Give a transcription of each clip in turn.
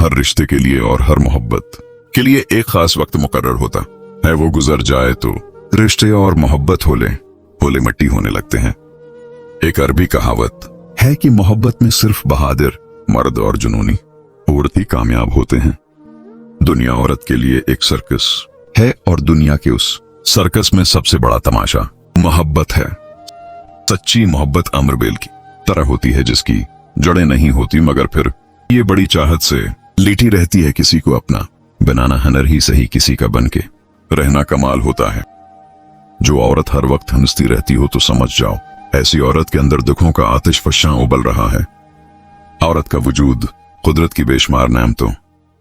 हर रिश्ते के लिए और हर मोहब्बत के लिए एक खास वक्त मुकर्रर होता है। वो गुजर जाए तो रिश्ते और मोहब्बत होले मट्टी होने लगते हैं। एक अरबी कहावत है कि मोहब्बत में सिर्फ बहादुर मर्द और जुनूनी औरत ही कामयाब होते हैं। दुनिया औरत के लिए एक सर्कस है और दुनिया के उस सर्कस में सबसे बड़ा तमाशा मोहब्बत है। सच्ची मोहब्बत अमरबेल की तरह होती है जिसकी जड़ें नहीं होती मगर फिर ये बड़ी चाहत से लिटी रहती है। किसी को अपना बनाना हनर ही सही, किसी का बन के रहना कमाल होता है। जो औरत हर वक्त हंसती रहती हो तो समझ जाओ ऐसी औरत के अंदर दुखों का आतिश फशां उबल रहा है। औरत का वजूद कुदरत की बेशुमार नेमतों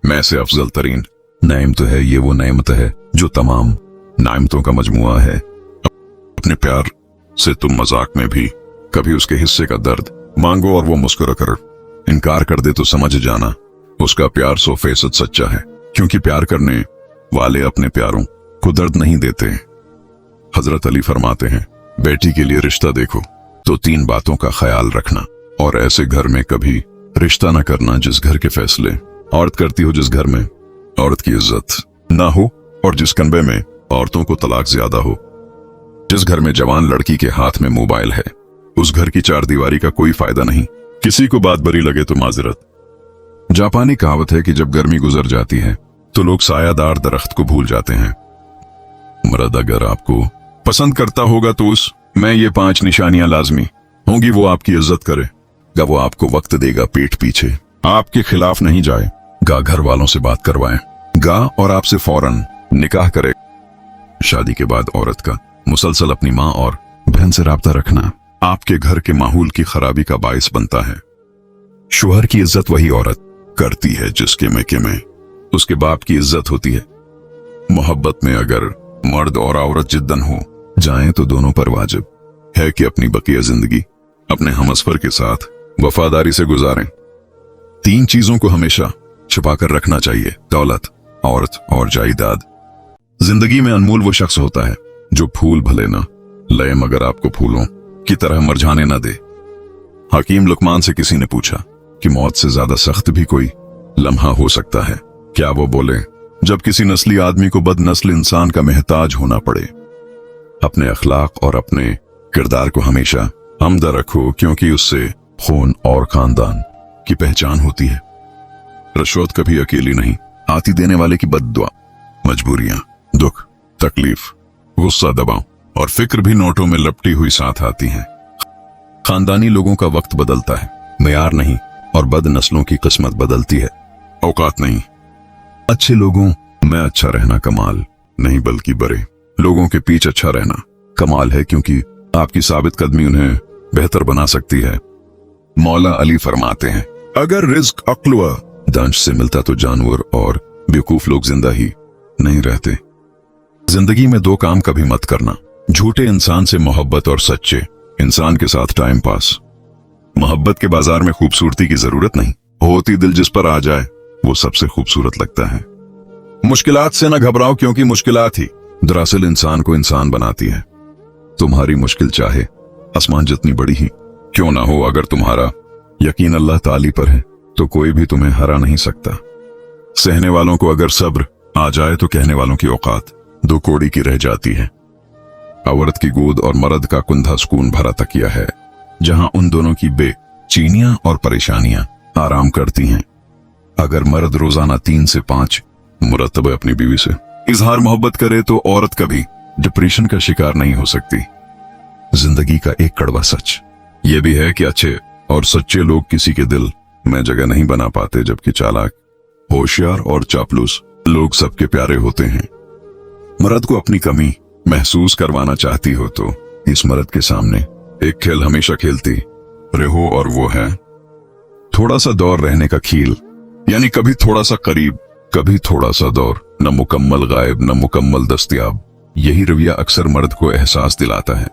में से अफजल तरीन नेमत है। ये वो नेमत है जो तमाम नेमतों का मजमुआ है। अपने प्यार से तुम मजाक में भी कभी उसके हिस्से का दर्द मांगो और वो मुस्कुरा कर इनकार कर दे तो समझ जाना उसका प्यार 100% सच्चा है, क्योंकि प्यार करने वाले अपने प्यारों को दर्द नहीं देते। हजरत अली फरमाते हैं, बेटी के लिए रिश्ता देखो तो 3 बातों का ख्याल रखना और ऐसे घर में कभी रिश्ता न करना जिस घर के फैसले औरत करती हो, जिस घर में औरत की इज्जत ना हो और जिस कन्बे में औरतों को तलाक ज्यादा हो। जिस घर में जवान लड़की के हाथ में मोबाइल है उस घर की 4 दीवारी का कोई फायदा नहीं। किसी को बात बुरी लगे तो माजरत। जापानी कहावत है कि जब गर्मी गुजर जाती है तो लोग सायादार दरख्त को भूल जाते हैं। मर्द अगर आपको पसंद करता होगा तो उस में ये 5 निशानियां लाजमी होंगी। वो आपकी इज्जत करेगा, वो आपको वक्त देगा, पीठ पीछे आपके खिलाफ नहीं जाएगा, घर वालों से बात करवाएगा और आपसे फौरन निकाह करेगा। शादी के बाद औरत का मुसलसल अपनी माँ और बहन से राब्ता रखना आपके घर के माहौल की खराबी का बायस बनता है। शोहर की इज्जत वही औरत करती है जिसके मैके में उसके बाप की इज्जत होती है। मोहब्बत में अगर मर्द और औरत जिद्दन हो जाएं तो दोनों पर वाजिब है कि अपनी बकिया जिंदगी अपने हमसफर के साथ वफादारी से गुजारें। 3 चीजों को हमेशा छुपा कर रखना चाहिए, दौलत, औरत और जायदाद। जिंदगी में अनमोल वो शख्स होता है जो फूल भले ना लय मगर आपको फूलों की तरह मरझाने न दे। हकीम लुकमान से किसी ने पूछा कि मौत से ज्यादा सख्त भी कोई लम्हा हो सकता है क्या? वो बोले, जब किसी नस्ली आदमी को बदनस्ल इंसान का महताज होना पड़े। अपने अखलाक और अपने किरदार को हमेशा हमदा रखो, क्योंकि उससे खून और खानदान की पहचान होती है। रिश्वत कभी अकेली नहीं आती, देने वाले की बद्दुआ, मजबूरियां, दुख, तकलीफ, गुस्सा, दबाव और फिक्र भी नोटों में लपटी हुई साथ आती हैं। खानदानी लोगों का वक्त बदलता है, मेयार नहीं, और बदनस्लों की किस्मत बदलती है, औकात नहीं। अच्छे लोगों में अच्छा रहना कमाल नहीं बल्कि बुरे लोगों के पीछे अच्छा रहना कमाल है, क्योंकि आपकी साबित कदमी उन्हें बेहतर बना सकती है। मौला अली फरमाते हैं, अगर रिज्क अक्ल व दानिश से मिलता तो जानवर और बेवकूफ लोग जिंदा ही नहीं रहते। जिंदगी में 2 काम कभी मत करना, झूठे इंसान से मोहब्बत और सच्चे इंसान के साथ टाइम पास। मोहब्बत के बाजार में खूबसूरती की जरूरत नहीं होती, दिल जिस पर आ जाए वो सबसे खूबसूरत लगता है। मुश्किलात से न घबराओ, क्योंकि मुश्किलात ही दरअसल इंसान को इंसान बनाती है। तुम्हारी मुश्किल चाहे आसमान जितनी बड़ी ही क्यों ना हो, अगर तुम्हारा यकीन अल्लाह ताली पर है तो कोई भी तुम्हें हरा नहीं सकता। सहने वालों को अगर सब्र आ जाए तो कहने वालों की औकात 2 कौड़ी की रह जाती है। औरत की गोद और मर्द का कुंधा सुकून भरा तकिया है, जहां उन दोनों की बेचैनियां और परेशानियां आराम करती हैं। अगर मर्द रोजाना 3 से 5 मुरतबा अपनी बीवी से इजहार मोहब्बत करे तो औरत कभी डिप्रेशन का शिकार नहीं हो सकती। जिंदगी का एक कड़वा सच यह भी है कि अच्छे और सच्चे लोग किसी के दिल में जगह नहीं बना पाते, जबकि चालाक, होशियार और चापलूस लोग सबके प्यारे होते हैं। मर्द को अपनी कमी महसूस करवाना चाहती हो तो इस मर्द के सामने एक खेल हमेशा खेलती रहो, और वो है थोड़ा सा दौर रहने का खील, यानी कभी थोड़ा सा करीब कभी थोड़ा सा दौर, न मुकम्मल गायब न मुकम्मल दस्तयाब। यही रवैया अक्सर मर्द को एहसास दिलाता है